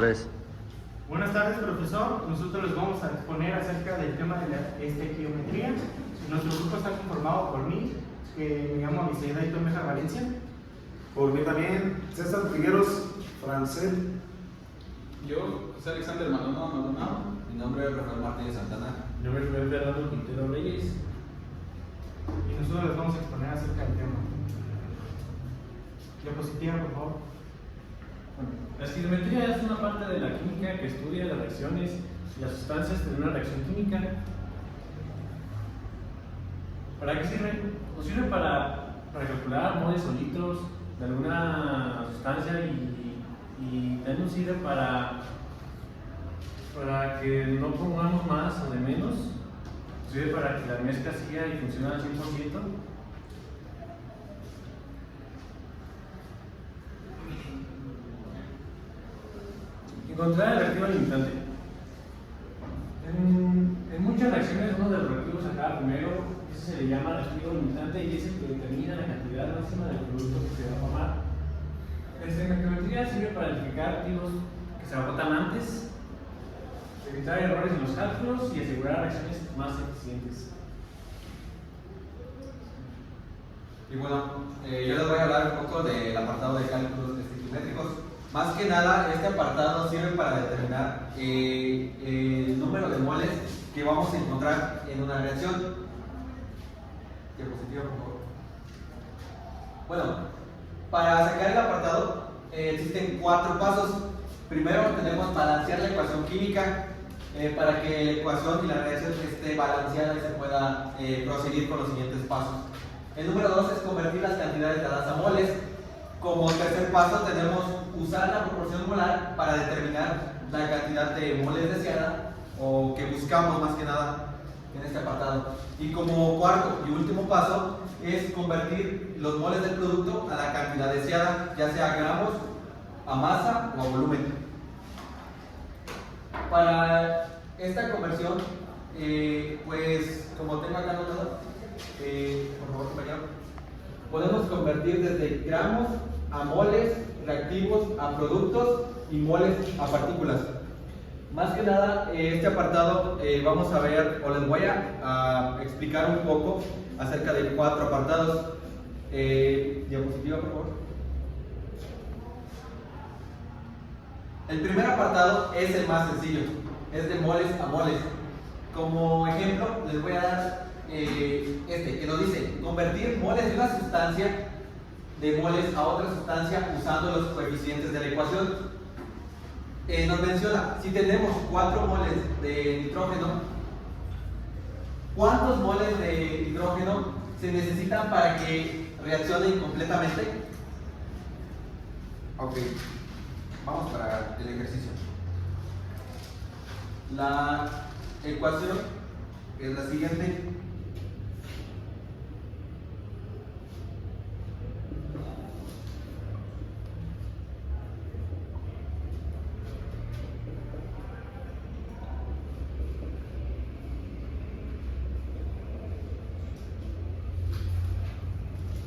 Tres. Buenas tardes, profesor. Nosotros les vamos a exponer acerca del tema de la estequiometría. Nuestro grupo está conformado por mí, que me llamo Amisaida y Tomeja Valencia. Por mí también, César Figueros Francel. Yo, José Alexander Maldonado. Mi nombre es Rafael Martínez Santana. Yo me llamo Fernando Quintero Reyes. Y nosotros les vamos a exponer acerca del tema. Diapositiva, por favor. La estequiometría es una parte de la química que estudia las reacciones y las sustancias de una reacción química. ¿Para qué sirve? Nos sirve para calcular moles o litros de alguna sustancia y también nos sirve para que no pongamos más o de menos. Nos sirve para que la mezcla siga y funcione al 100%. Encontrar el reactivo limitante. En muchas reacciones uno de los reactivos acá primero, ese se le llama reactivo limitante y es el que determina la cantidad máxima del producto que se va a formar. La estequiometría sirve para identificar activos que se agotan antes, evitar errores en los cálculos y asegurar reacciones más eficientes. Y bueno, yo les voy a hablar un poco del apartado de cálculos estequiométricos. Más que nada, este apartado sirve para determinar el número de moles que vamos a encontrar en una reacción. Diapositiva, por favor. Bueno, para sacar el apartado existen 4 pasos. Primero tenemos balancear la ecuación química para que la ecuación y la reacción esté balanceada y se pueda proseguir con los siguientes pasos. El número 2 es convertir las cantidades dadas a moles. Como tercer paso tenemos usar la proporción molar para determinar la cantidad de moles deseada o que buscamos más que nada en este apartado. Y como cuarto y último paso es convertir los moles del producto a la cantidad deseada, ya sea a gramos, a masa o a volumen. Para esta conversión, pues como tengo acá anotado, por favor compañero, podemos convertir desde gramos a moles, reactivos a productos y moles a partículas. Más que nada, este apartado vamos a ver, o les voy a explicar un poco acerca de 4 apartados. Diapositiva, por favor. El primer apartado es el más sencillo, es de moles a moles. Como ejemplo, les voy a dar que nos dice convertir moles de una sustancia de moles a otra sustancia usando los coeficientes de la ecuación. Nos menciona, si tenemos 4 moles de nitrógeno, ¿cuántos moles de nitrógeno se necesitan para que reaccionen completamente? Ok, vamos para el ejercicio. La ecuación es la siguiente.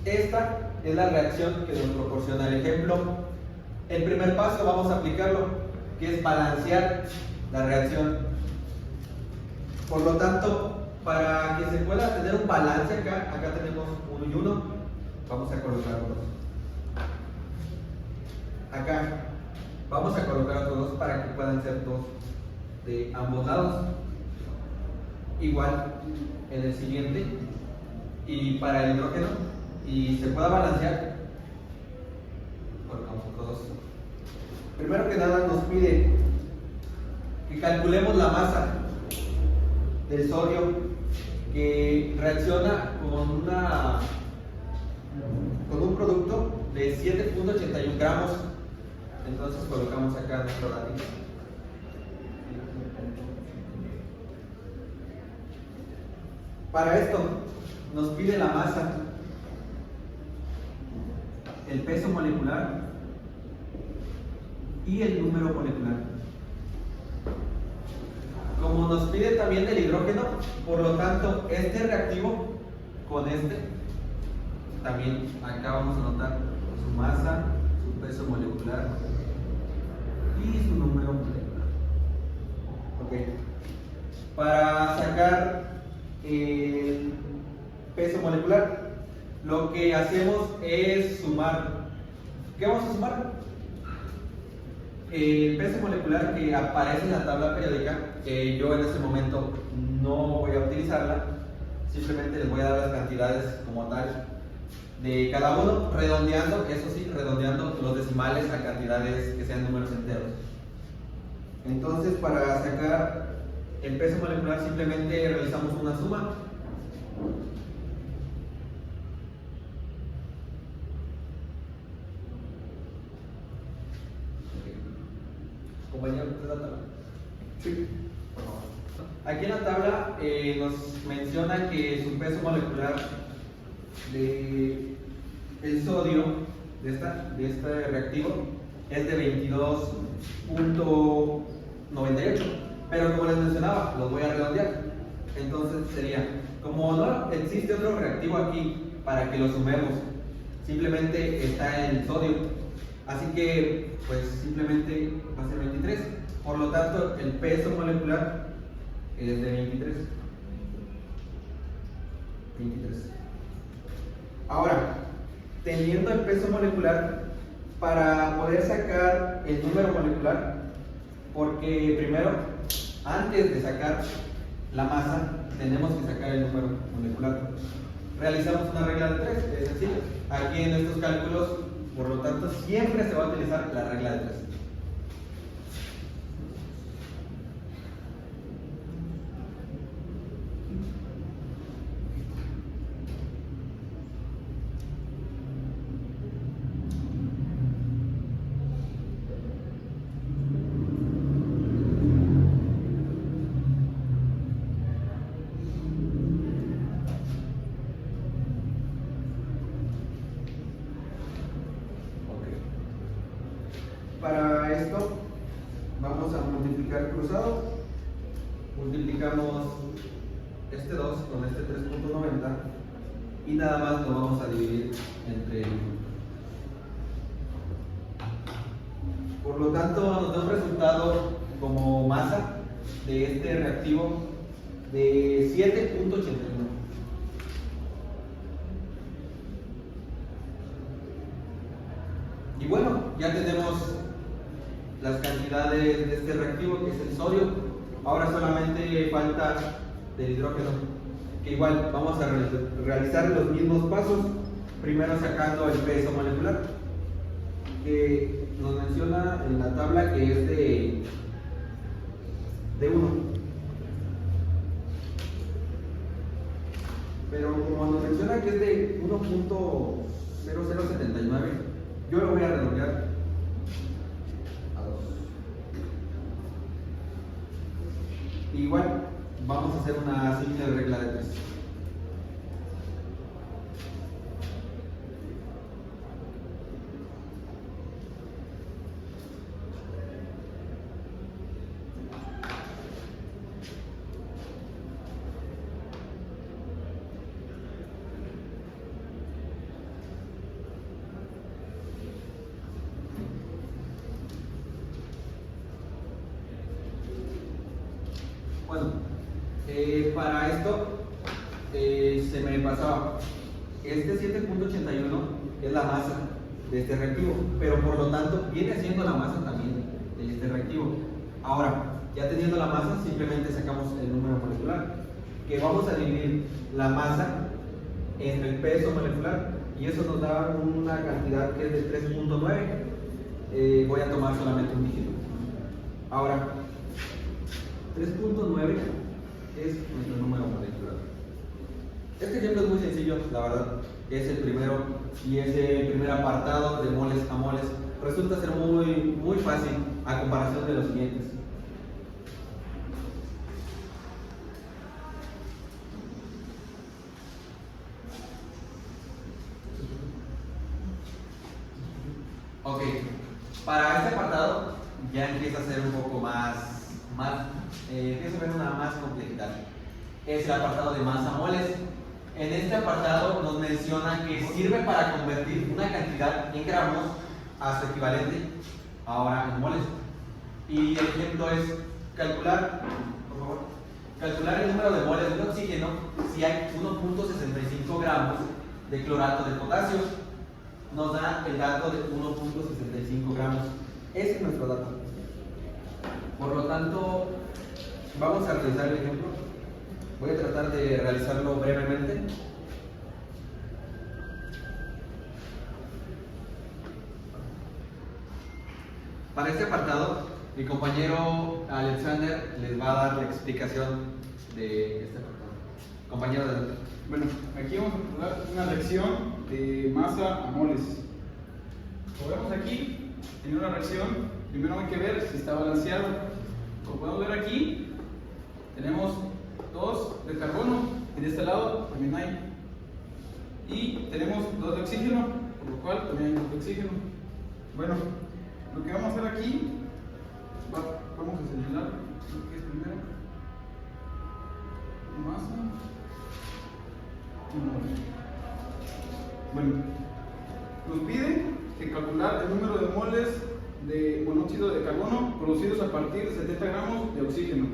Esta es la reacción que nos proporciona el ejemplo. El primer paso vamos a aplicarlo, que es balancear la reacción. Por lo tanto, para que se pueda tener un balance acá tenemos 1 y 1, vamos a colocar otros. Acá vamos a colocar otros 2 para que puedan ser 2 de ambos lados. Igual en el siguiente, y para el hidrógeno, y se pueda balancear, colocamos otros 2. Primero que nada nos pide que calculemos la masa del sodio que reacciona con un producto de 7.81 gramos. Entonces colocamos acá nuestro ladrillo. Para esto nos pide la masa, el peso molecular y el número molecular. Como nos pide también el hidrógeno, por lo tanto este reactivo con este, también acá vamos a anotar su masa, su peso molecular y su número molecular. Ok. Para sacar el peso molecular, lo que hacemos es sumar. ¿Qué vamos a sumar? El peso molecular que aparece en la tabla periódica, que yo en este momento no voy a utilizarla, simplemente les voy a dar las cantidades como tal de cada uno, redondeando, eso sí, redondeando los decimales a cantidades que sean números enteros. Entonces, para sacar el peso molecular simplemente realizamos una suma. Compañero, ¿usted la tabla? Sí. Aquí en la tabla nos menciona que su peso molecular de el sodio de este reactivo es de 22.98, pero como les mencionaba, los voy a redondear. Entonces sería, como no existe otro reactivo aquí para que lo sumemos, simplemente está en sodio, así que pues simplemente va a ser 23. Por lo tanto, el peso molecular es de 23. Ahora, teniendo el peso molecular, para poder sacar el número molecular, porque primero, antes de sacar la masa, tenemos que sacar el número molecular. Realizamos una regla de 3, es decir, aquí en estos cálculos, por lo tanto, siempre se va a utilizar la regla de 3. Para esto vamos a multiplicar cruzado, multiplicamos este 2 con este 3.90 y nada más lo vamos a dividir entre 1. Por lo tanto, nos da un resultado como masa de este reactivo de 7.81. Y bueno, ya tenemos las cantidades de este reactivo, que es el sodio. Ahora solamente falta del hidrógeno, que igual vamos a realizar los mismos pasos, primero sacando el peso molecular, que nos menciona en la tabla que es de 1. Pero como nos menciona que es de 1.0079, yo lo voy a redondear a 2. Igual vamos a hacer una simple regla de 3. Bueno, para esto se me pasaba, este 7.81 es la masa de este reactivo, pero por lo tanto viene siendo la masa también de este reactivo. Ahora, ya teniendo la masa, simplemente sacamos el número molecular, que vamos a dividir la masa entre el peso molecular, y eso nos da una cantidad que es de 3.9. Voy a tomar solamente un dígito. Ahora, 3.9 es nuestro número molecular. Este ejemplo es muy sencillo, la verdad. Es el primero y es el primer apartado de moles a moles. Resulta ser muy fácil a comparación de los siguientes. Ok, para este apartado ya empieza a ser un poco más empieza a ver una más complejidad. Es el apartado de masa moles. En este apartado nos menciona que sirve para convertir una cantidad en gramos a su equivalente ahora en moles. Y el ejemplo es calcular, por favor, calcular el número de moles de un oxígeno si hay 1.65 gramos de clorato de potasio. Nos da el dato de 1.65 gramos. Ese es nuestro dato. Por lo tanto, vamos a realizar el ejemplo. Voy a tratar de realizarlo brevemente. Para este apartado, mi compañero Alexander les va a dar la explicación de este apartado. Compañero, adelante. Bueno, aquí vamos a jugar una reacción de masa a moles. Como vemos aquí, en una reacción, primero hay que ver si está balanceado. Como podemos ver aquí, tenemos 2 de carbono y de este lado también hay. Y tenemos 2 de oxígeno, por lo cual también hay 2 de oxígeno. Bueno, lo que vamos a hacer aquí, vamos a señalar lo que es primero. Masa. Bueno, nos pide que calcular el número de moles de monóxido de carbono producidos a partir de 70 gramos de oxígeno.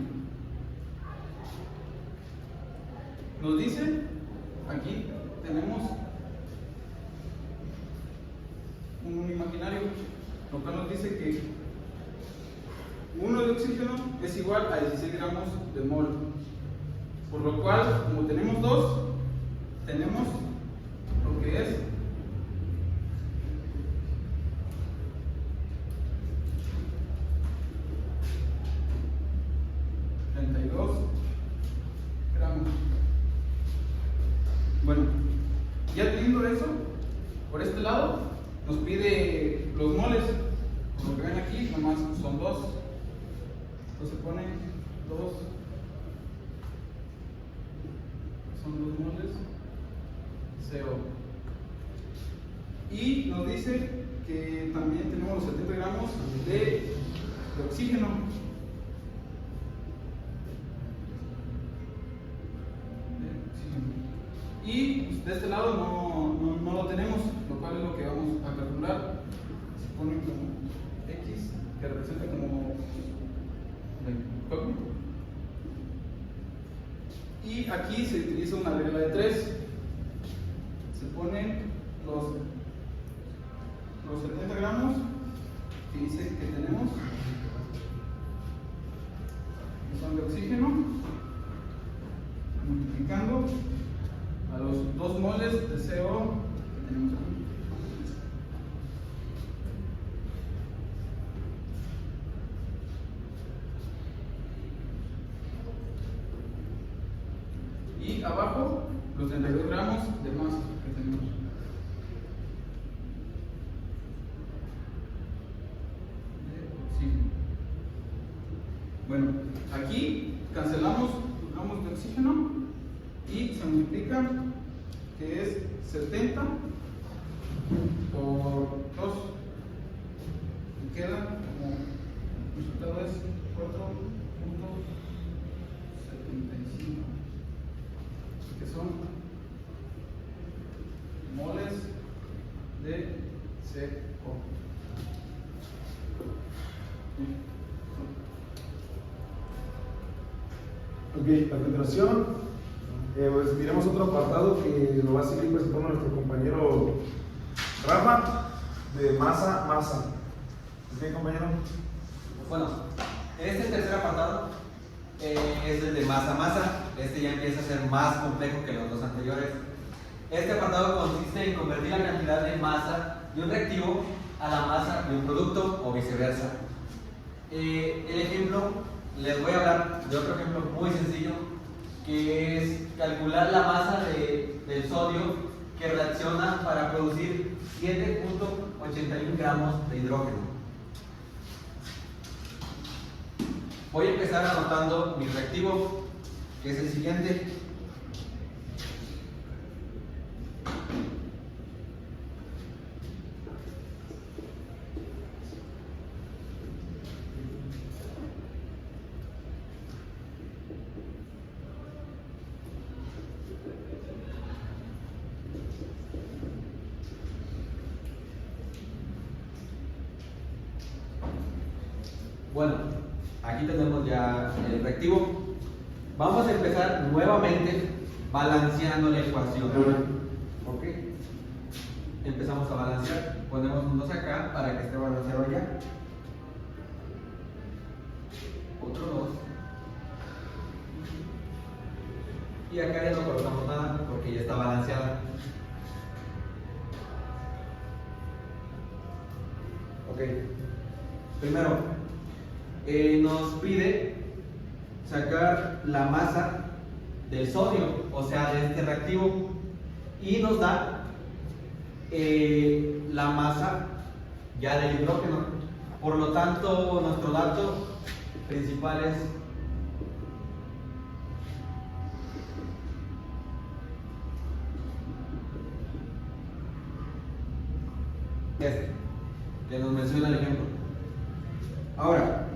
Nos dice, aquí tenemos un imaginario, lo cual nos dice que 1 de oxígeno es igual a 16 gramos de mol. Por lo cual, como tenemos 2, tenemos lo que es 32 gramos. Bueno, ya teniendo eso, por este lado nos pide los moles. Como que ven aquí, nomás son 2. Entonces se pone 2. Son 2 moles CO. Y nos dice que también tenemos los 70 gramos de oxígeno. Y de este lado no lo tenemos, lo cual es lo que vamos a calcular. Se pone como X, que representa como y aquí se utiliza una regla de 3. Se ponen los 70 gramos que dice que tenemos, que son de oxígeno, multiplicando a los 2 moles de CO que tenemos aquí. Y abajo los 32 gramos de masa que tenemos. De oxígeno. Bueno, aquí cancelamos los gramos de oxígeno y se multiplica, que es 70 por 2 y queda como el resultado es 4.75, que son moles de CO. Ok, a continuación, pues miremos otro apartado que lo va a seguir presentando nuestro compañero Rafa, de masa. ¿Ok, compañero? Bueno, este tercer apartado es el de masa. Este ya empieza a ser más complejo que los dos anteriores. Este apartado consiste en convertir la cantidad de masa de un reactivo a la masa de un producto o viceversa. El ejemplo, les voy a hablar de otro ejemplo muy sencillo, que es calcular la masa del sodio que reacciona para producir 7.81 gramos de hidrógeno. Voy a empezar anotando mi reactivo, que es el siguiente. Bueno, aquí tenemos ya el reactivo. Vamos a empezar nuevamente balanceando la ecuación. ¿Ok? Empezamos a balancear. Ponemos un 2 acá para que esté balanceado allá. Otro 2. Y acá ya no colocamos nada porque ya está balanceada. Ok. Primero, nos pide sacar la masa del sodio, o sea, de este reactivo, y nos da la masa ya del hidrógeno. Por lo tanto, nuestro dato principal es este, que nos menciona el ejemplo. Ahora,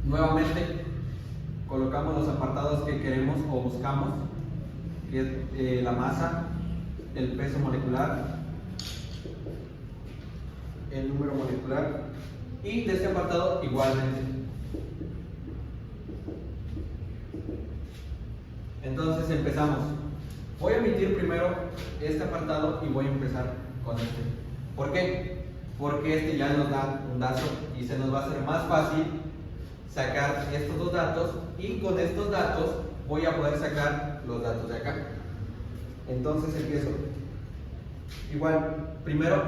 nuevamente colocamos los apartados que queremos o buscamos, que es la masa, el peso molecular, el número molecular, y de este apartado igualmente. Entonces empezamos. Voy a omitir primero este apartado y voy a empezar con este. ¿Por qué? Porque este ya nos da un dato y se nos va a hacer más fácil sacar estos dos datos, y con estos datos voy a poder sacar los datos de acá. Entonces empiezo. Igual, primero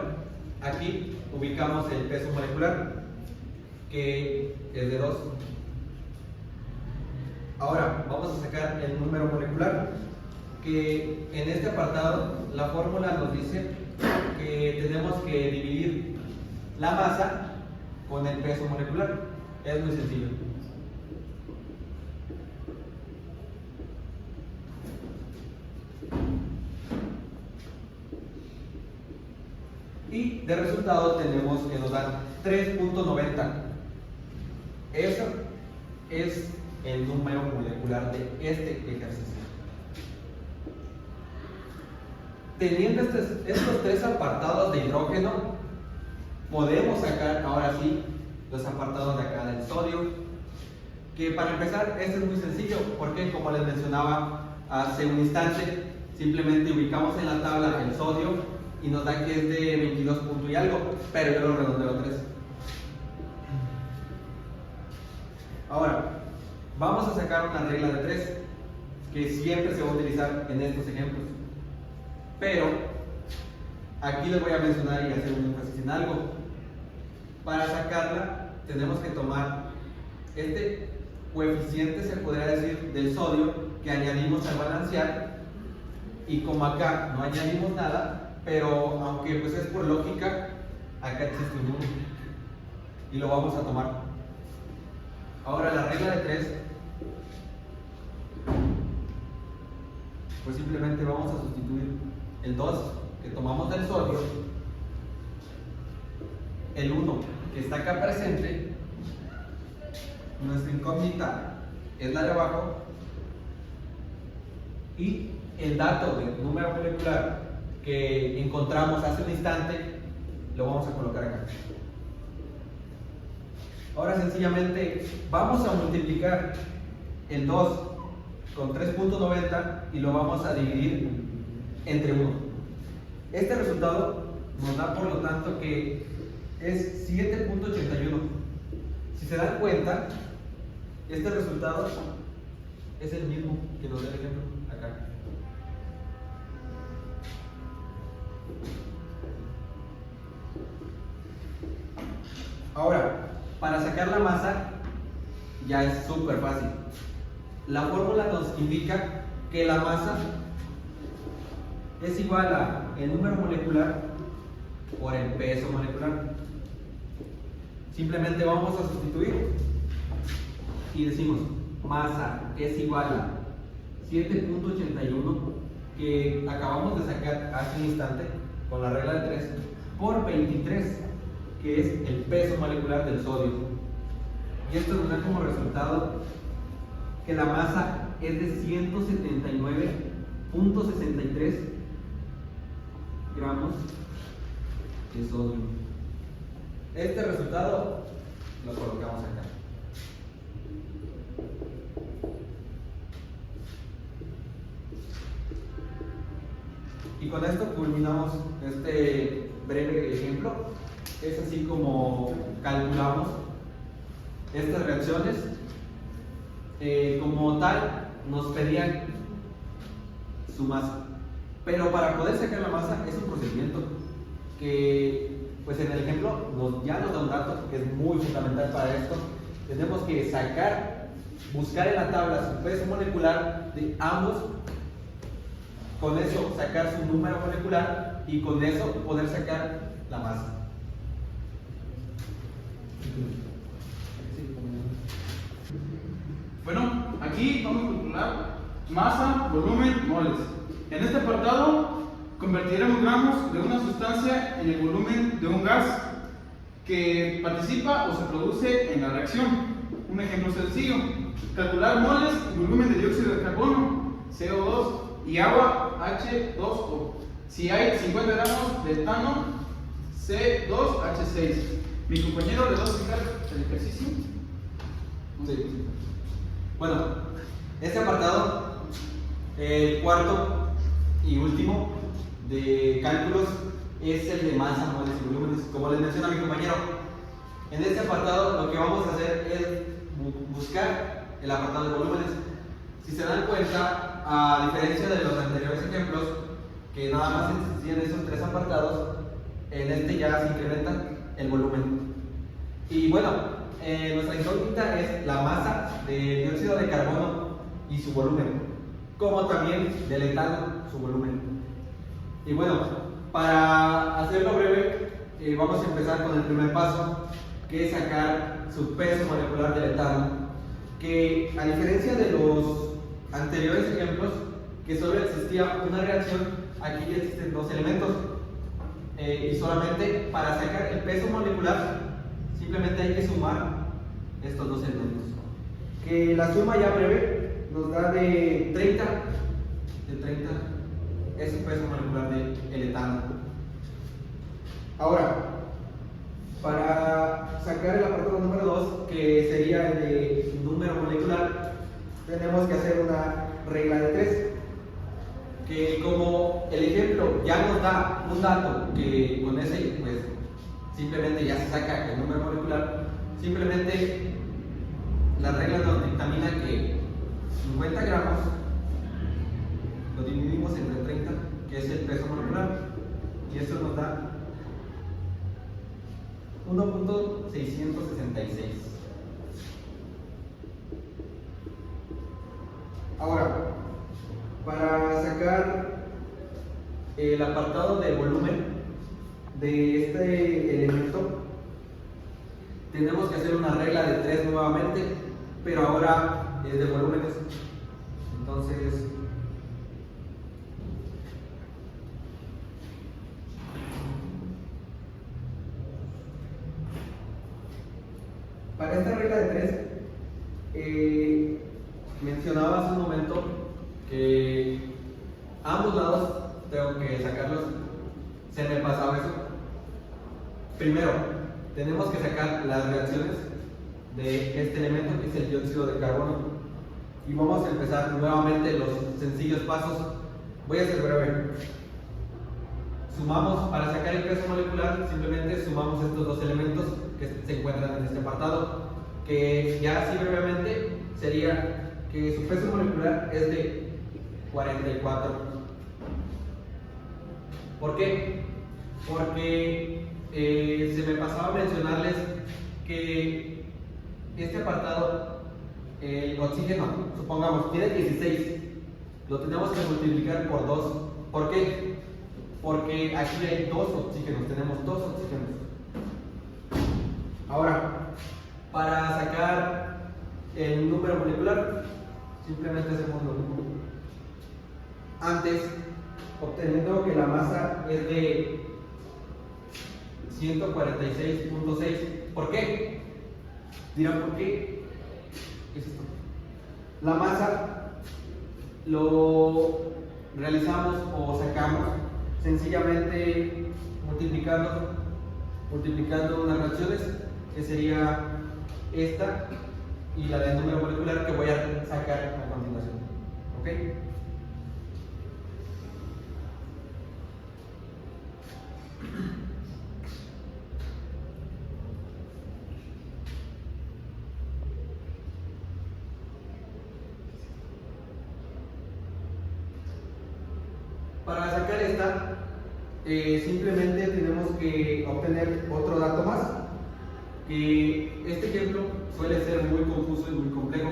aquí ubicamos el peso molecular, que es de 2. Ahora vamos a sacar el número molecular, que en este apartado la fórmula nos dice que tenemos que dividir la masa con el peso molecular. Es muy sencillo. Y de resultado tenemos que nos dan 3.90. Eso es el número molecular de este ejercicio. Teniendo estos tres apartados de hidrógeno, podemos sacar ahora sí los apartados de acá del sodio, que para empezar este es muy sencillo, porque como les mencionaba hace un instante, simplemente ubicamos en la tabla el sodio y nos da que es de 22 puntos y algo, pero yo lo redondeo a 3. Ahora, vamos a sacar una regla de 3, que siempre se va a utilizar en estos ejemplos. Pero aquí les voy a mencionar y hacer un énfasis en algo. Para sacarla tenemos que tomar este coeficiente, se podría decir, del sodio que añadimos al balancear, y como acá no añadimos nada, pero aunque pues es por lógica, acá existe un 1 y lo vamos a tomar. Ahora la regla de 3, pues simplemente vamos a sustituir el 2 que tomamos del sodio, el 1 que está acá presente, nuestra incógnita es la de abajo, y el dato del número molecular que encontramos hace un instante lo vamos a colocar acá. Ahora sencillamente vamos a multiplicar el 2 con 3.90 y lo vamos a dividir entre 1. Este resultado nos da por lo tanto que es 7.81. Si se dan cuenta, este resultado es el mismo que nos da el ejemplo acá. Ahora, para sacar la masa ya es súper fácil. La fórmula nos indica que la masa es igual a el número molecular por el peso molecular. Simplemente vamos a sustituir y decimos masa es igual a 7.81 que acabamos de sacar hace un instante con la regla de 3 por 23, que es el peso molecular del sodio. Y esto nos da como resultado que la masa es de 179.63 gramos de sodio. Este resultado lo colocamos acá. Y con esto culminamos este breve ejemplo. Es así como calculamos estas reacciones. Como tal, nos pedían su masa. Pero para poder sacar la masa es un procedimiento que, pues en el ejemplo, ya nos da un dato que es muy fundamental para esto. Tenemos que buscar en la tabla su peso molecular de ambos, con eso sacar su número molecular y con eso poder sacar la masa. Bueno, aquí vamos a calcular masa, volumen, moles. En este apartado convertiremos gramos de una sustancia en el volumen de un gas que participa o se produce en la reacción. Un ejemplo sencillo: calcular moles y volumen de dióxido de carbono, CO2, y agua, H2O. Si hay 50 gramos de etano, C2H6. Mi compañero le va a explicar el ejercicio. Sí. Bueno, este apartado, el cuarto y último de cálculos, es el de masa, moles y volúmenes, como les menciona mi compañero. En este apartado lo que vamos a hacer es buscar el apartado de volúmenes. Si se dan cuenta, a diferencia de los anteriores ejemplos, que nada más existían esos tres apartados, en este ya se incrementa el volumen. Y bueno, nuestra incógnita es la masa de dióxido de carbono y su volumen, como también del etano, su volumen. Y bueno, para hacerlo breve, vamos a empezar con el primer paso, que es sacar su peso molecular del etano, que a diferencia de los anteriores ejemplos, que solo existía una reacción, aquí ya existen dos elementos. Y solamente para sacar el peso molecular, simplemente hay que sumar estos dos elementos. Que la suma ya breve nos da de 30 es el peso molecular del etano. Ahora, para sacar el apartado número 2, que sería el de número molecular, tenemos que hacer una regla de 3. Que como el ejemplo ya nos da un dato, que con ese pues simplemente ya se saca el número molecular, simplemente la regla nos dictamina que 50 gramos lo dividimos entre 30, que es el peso molecular, y eso nos da 1.666. Ahora, para sacar el apartado de volumen de este elemento, tenemos que hacer una regla de 3 nuevamente, pero ahora es de volúmenes. Entonces, para esta regla de 3, mencionaba hace un momento que ambos lados tengo que sacarlos. Se me pasaba eso. Primero, tenemos que sacar las reacciones de este elemento, que es el dióxido de carbono, y vamos a empezar nuevamente los sencillos pasos. Voy a ser breve. Sumamos, para sacar el peso molecular, simplemente sumamos estos dos elementos que se encuentran en este apartado, que ya así brevemente sería que su peso molecular es de 44. ¿Por qué? Porque se me pasaba a mencionarles que este apartado, el oxígeno, supongamos, tiene 16, lo tenemos que multiplicar por 2. ¿Por qué? Porque aquí hay dos oxígenos, tenemos dos oxígenos. Ahora, para sacar el número molecular, simplemente hacemos lo mismo. Antes, obteniendo que la masa es de 146.6. ¿Por qué? Dirán, ¿por qué? ¿Qué es esto? La masa lo realizamos o sacamos sencillamente multiplicando unas reacciones, que sería esta y la del número molecular que voy a sacar a continuación. ¿Ok? Para sacar esta, simplemente tenemos que obtener otro dato más, que este ejemplo suele ser muy confuso y muy complejo,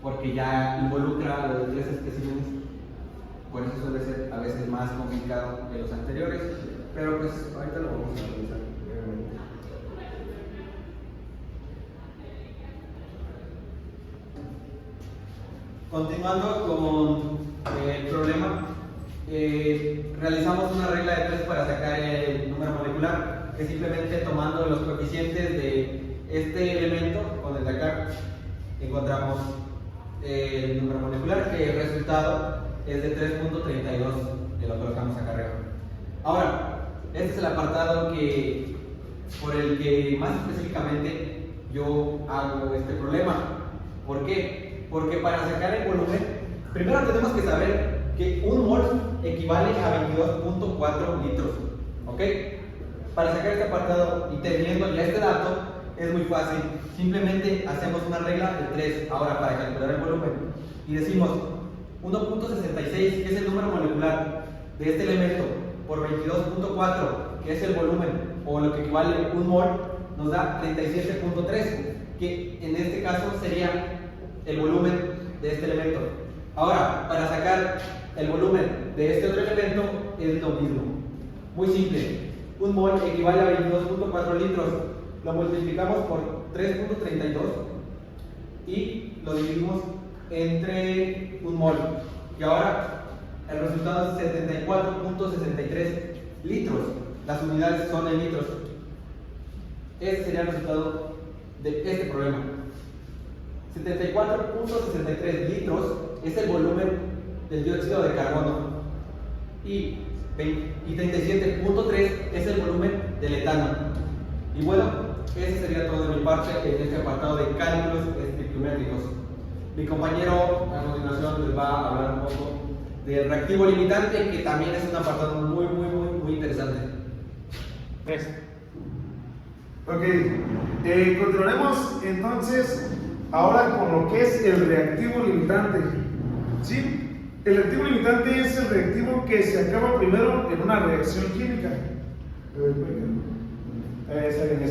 porque ya involucra a los 3 especímenes, por eso suele ser a veces más complicado que los anteriores, pero pues ahorita lo vamos a revisar brevemente. Continuando con el problema, realizamos una regla de 3 para sacar el número molecular, que simplemente tomando los coeficientes de este elemento con el de acá, encontramos el número molecular, que el resultado es de 3.32, que lo colocamos acá arriba. Ahora, este es el apartado por el que más específicamente yo hago este problema. ¿Por qué? Porque para sacar el volumen, primero tenemos que saber que un mol equivale a 22.4 litros. ¿Ok? Para sacar este apartado y teniendo ya este dato, es muy fácil. Simplemente hacemos una regla de 3 ahora para calcular el volumen. Y decimos 1.66, que es el número molecular de este elemento, por 22.4, que es el volumen, o lo que equivale a un mol, nos da 37.3, que en este caso sería el volumen de este elemento. Ahora, para sacar el volumen de este otro elemento es lo mismo. Muy simple. Un mol equivale a 22.4 litros. Lo multiplicamos por 3.32 y lo dividimos entre un mol. Y ahora el resultado es 74.63 litros. Las unidades son en litros. Este sería el resultado de este problema. 74.63 litros es el volumen del dióxido de carbono y 37.3 es el volumen del etano. Y bueno, ese sería todo de mi parte en este apartado de cálculos estequiométricos. Mi compañero a continuación les va a hablar un poco del reactivo limitante, que también es un apartado muy interesante. 3. Ok, continuaremos entonces ahora con lo que es el reactivo limitante. ¿Sí? El reactivo limitante es el reactivo que se acaba primero en una reacción química. Está bien.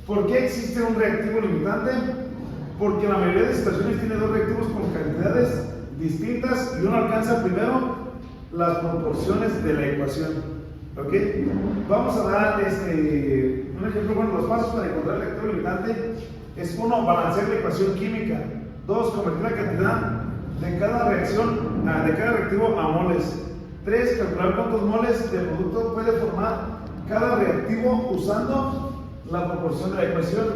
¿Por qué existe un reactivo limitante? Porque la mayoría de situaciones tiene dos reactivos con cantidades distintas y uno alcanza primero las proporciones de la ecuación. ¿Ok? Vamos a dar un ejemplo. Bueno, los pasos para encontrar el reactivo limitante es: 1, balancear la ecuación química; 2, convertir la cantidad de cada reacción, de cada reactivo a moles; 3, calcular cuántos moles de producto puede formar cada reactivo usando la proporción de la ecuación;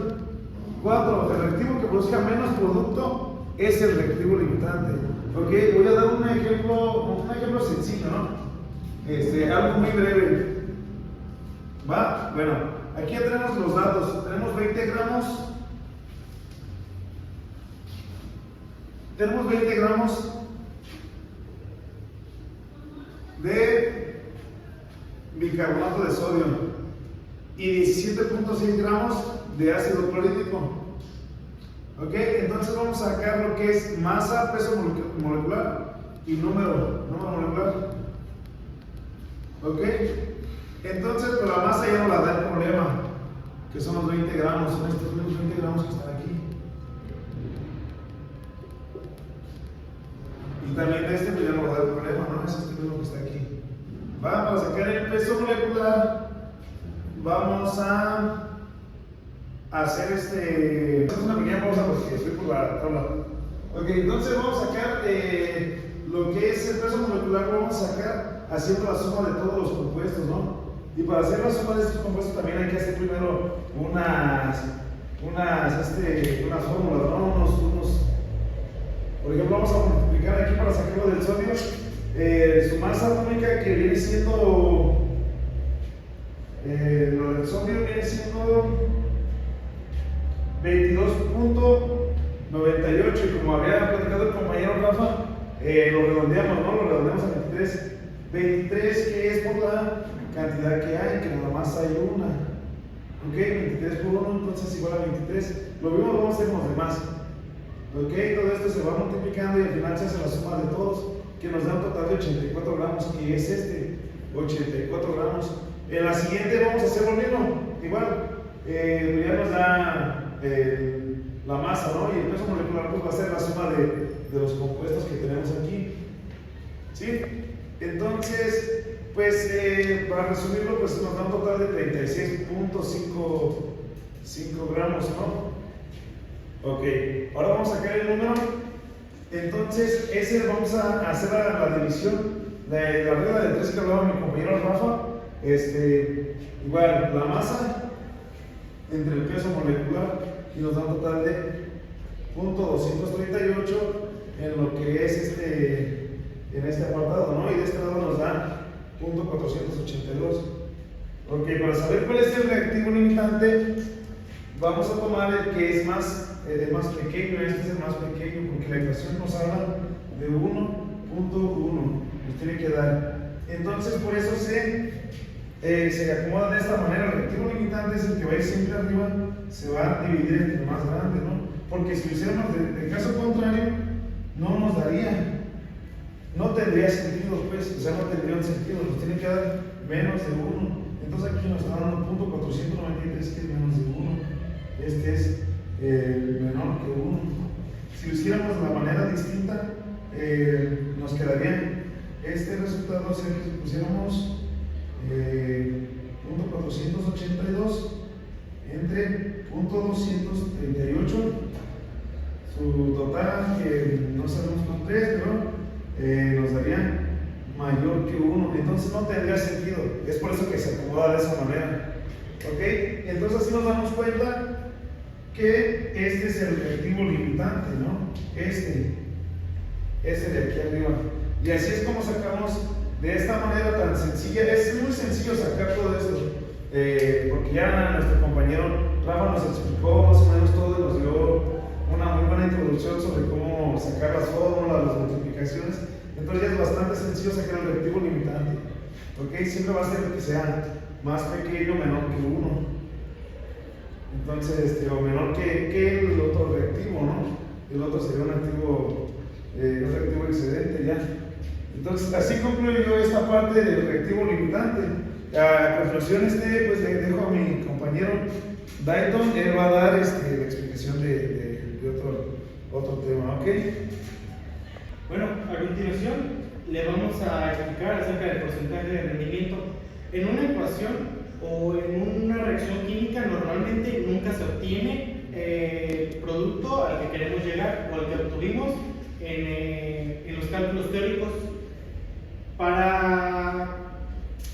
4, el reactivo que produzca menos producto es el reactivo limitante. Ok, voy a dar un ejemplo sencillo, ¿no? Algo muy breve. ¿Va? Bueno, aquí ya tenemos los datos. Tenemos 20 gramos. Tenemos 20 gramos de bicarbonato de sodio y 17.6 gramos de ácido clorhídrico. Ok, entonces vamos a sacar lo que es masa, peso molecular y número molecular. Ok, entonces pues la masa ya no la da el problema, que son los 20 gramos, son estos 20 gramos que están aquí. Y también este pues ya no va a dar el problema, ¿no? Es este mismo que está aquí. Va, para sacar el peso molecular, vamos a hacer una pequeña pausa porque estoy por la tabla. Ok, entonces vamos a sacar lo que es el peso molecular, lo vamos a sacar haciendo la suma de todos los compuestos, ¿no? Y para hacer la suma de estos compuestos también hay que hacer primero unas fórmulas, ¿no? Por ejemplo, vamos a multiplicar aquí para sacarlo del sodio, su masa atómica, que viene siendo, lo del sodio viene siendo 22.98, y como había platicado el compañero Rafa, lo redondeamos, ¿no? Lo redondeamos a 23. 23, que es por la cantidad que hay, que nada más hay una. Ok, 23 por 1, entonces igual a 23. Lo mismo lo vamos a hacer con los demás. Ok, todo esto se va multiplicando y al final se hace la suma de todos, que nos da un total de 84 gramos, que es este, 84 gramos. En la siguiente vamos a hacer lo mismo, igual, ya nos da la masa, ¿no? Y el peso molecular pues va a ser la suma de los compuestos que tenemos aquí, ¿sí? Entonces, pues para resumirlo, pues nos da un total de 36.5 gramos, ¿no? Ok, ahora vamos a sacar el número. Entonces, ese vamos a hacer la división, la regla de 3 que hablaba mi compañero Rafa. Igual, la masa entre el peso molecular y nos da un total de 0.238 en lo que es en este apartado, ¿no? Y de este lado nos da 0.482. Ok, para saber cuál es el reactivo limitante, vamos a tomar el que es más pequeño. Este es el más pequeño porque la ecuación nos habla de 1.1, nos tiene que dar. Entonces, por eso se acomoda de esta manera. El reactivo limitante es el que va a ir siempre arriba, se va a dividir entre el más grande, ¿no? Porque si lo hiciéramos de caso contrario, no nos daría, no tendría sentido, pues, o sea, no tendría un sentido, nos tiene que dar menos de 1. Entonces aquí nos está dando 0.493, que es menos de 1. Este es menor que 1. Si lo hiciéramos de una manera distinta, nos quedaría este resultado, o sea, que si pusiéramos 0.482 entre 0.238, su total, que no sabemos con 3, pero nos daría mayor que 1, entonces no tendría sentido. Es por eso que se acomoda de esa manera. ¿Ok? Entonces así nos damos cuenta que este es el reactivo limitante, ¿no? Este de aquí arriba. Y así es como sacamos de esta manera tan sencilla. Es muy sencillo sacar todo esto, porque ya nuestro compañero Rafa nos explicó más o menos todo y nos dio una muy buena introducción sobre cómo sacar las fórmulas, las multiplicaciones. Entonces ya es bastante sencillo sacar el reactivo limitante. ¿Ok? Siempre va a ser que sea más pequeño o menor que 1. Entonces, o menor que el otro reactivo, ¿no? El otro sería un reactivo excedente ya. Entonces, así concluyo yo esta parte del reactivo limitante. A conclusión, pues le dejo a mi compañero Dayton, él va a dar la explicación de otro tema, ¿ok? Bueno, a continuación le vamos a explicar acerca del porcentaje de rendimiento. En una ecuación o en una reacción química normalmente nunca se obtiene el producto al que queremos llegar o al que obtuvimos en los cálculos teóricos,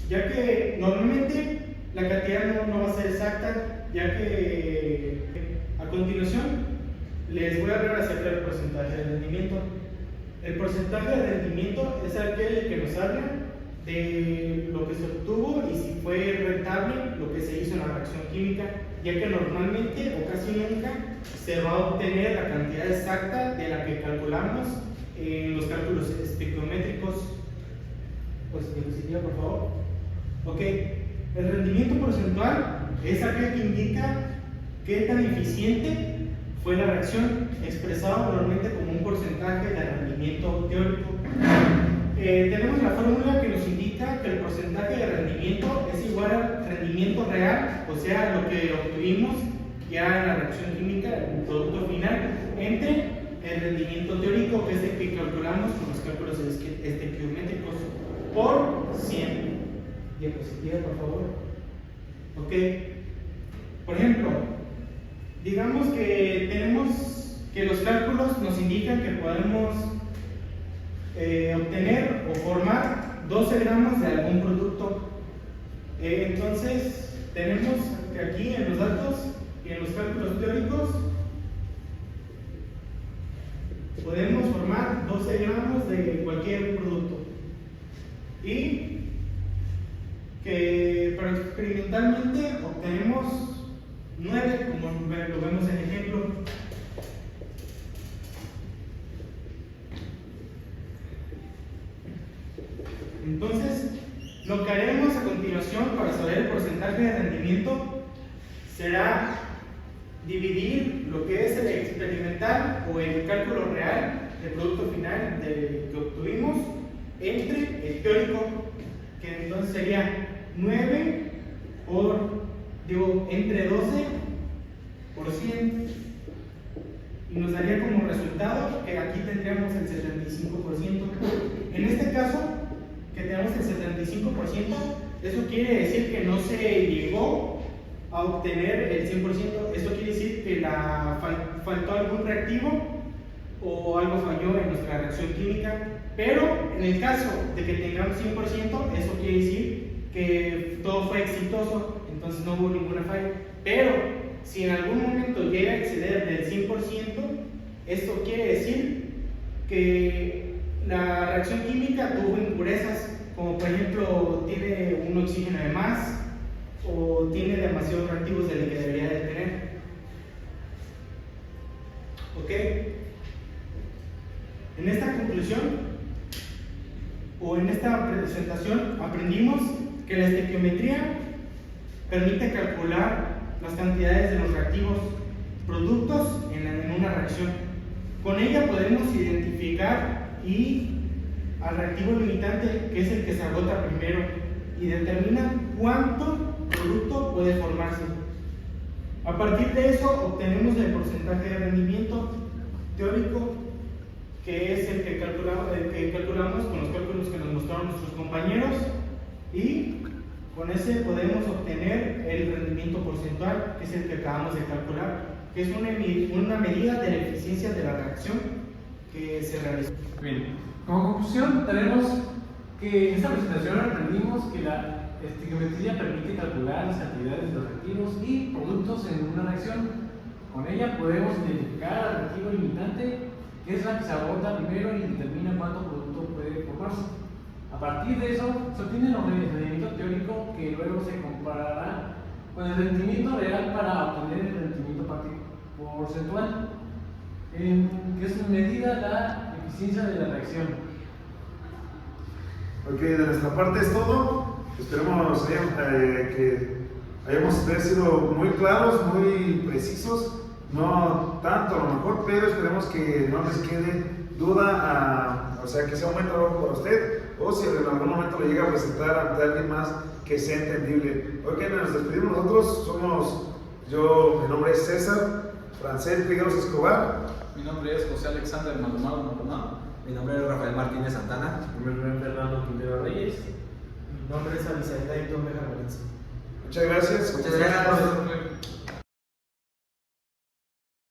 ya que normalmente la cantidad no va a ser exacta, ya que a continuación les voy a hablar acerca del porcentaje de rendimiento. El porcentaje de rendimiento es aquel que nos habla de lo que se obtuvo y si fue rentable lo que se hizo en la reacción química, ya que normalmente o casi nunca se va a obtener la cantidad exacta de la que calculamos en los cálculos estequiométricos. Pues diapositiva, por favor. Ok, el rendimiento porcentual es aquel que indica qué tan eficiente fue la reacción, expresado normalmente como un porcentaje de rendimiento teórico. Tenemos la fórmula que nos indica que el porcentaje de rendimiento es igual al rendimiento real, o sea, lo que obtuvimos ya en la reacción química, el producto final, entre el rendimiento teórico, que es el que calculamos con los cálculos estequiométricos, por 100. Diapositiva, por favor. Ok. Por ejemplo, digamos que tenemos que los cálculos nos indican que podemos obtener o formar 12 gramos de algún producto. Entonces, tenemos que aquí en los datos y en los cálculos teóricos podemos formar 12 gramos de cualquier producto. Y que pero experimentalmente obtenemos 9, como lo vemos en el ejemplo. Entonces, lo que haremos a continuación para saber el porcentaje de rendimiento será dividir lo que es el experimental o el cálculo real del producto final que obtuvimos entre el teórico, que entonces sería 9 entre 12 por 100, y nos daría como resultado que aquí tendríamos el 75%. En este caso, que tenemos el 75%, eso quiere decir que no se llegó a obtener el 100%. Esto quiere decir que faltó algún reactivo o algo falló en nuestra reacción química. Pero en el caso de que tengamos 100%, eso quiere decir que todo fue exitoso, entonces no hubo ninguna falla. Pero si en algún momento llega a exceder del 100%, esto quiere decir que la reacción química tuvo impurezas, como por ejemplo tiene un oxígeno de más o tiene demasiados reactivos de lo que debería de tener. ¿Ok? En esta conclusión o en esta presentación aprendimos que la estequiometría permite calcular las cantidades de los reactivos productos en una reacción. Con ella podemos identificar al reactivo limitante, que es el que se agota primero, y determina cuánto producto puede formarse. A partir de eso obtenemos el porcentaje de rendimiento teórico, que es el que calculamos con los cálculos que nos mostraron nuestros compañeros, y con ese podemos obtener el rendimiento porcentual, que es el que acabamos de calcular, que es una medida de la eficiencia de la reacción que se realizó. Bien, como conclusión tenemos que en esta presentación aprendimos que la estequiometría permite calcular las cantidades de los reactivos y productos en una reacción. Con ella podemos identificar al reactivo limitante, que es la que se agota primero y determina cuánto producto puede formarse. A partir de eso se obtiene el rendimiento teórico, que luego se comparará con el rendimiento real para obtener el rendimiento porcentual, que es medida la eficiencia de la reacción. Ok, de nuestra parte es todo. Esperemos que hayamos sido muy claros, muy precisos. No tanto a lo mejor, pero esperemos que no les quede duda, o sea, que sea un buen trabajo para usted, o si en algún momento le llega a presentar ante alguien más que sea entendible. Ok, nos despedimos nosotros. Mi nombre es César Francés Figueros Escobar. Mi nombre es José Alexander Maldonado. Mi nombre es Rafael Martínez Santana. Mi nombre es Fernando Quintero Reyes. Mi nombre es Alisaida Ito Vega Valencia. Muchas gracias. Muchas gracias.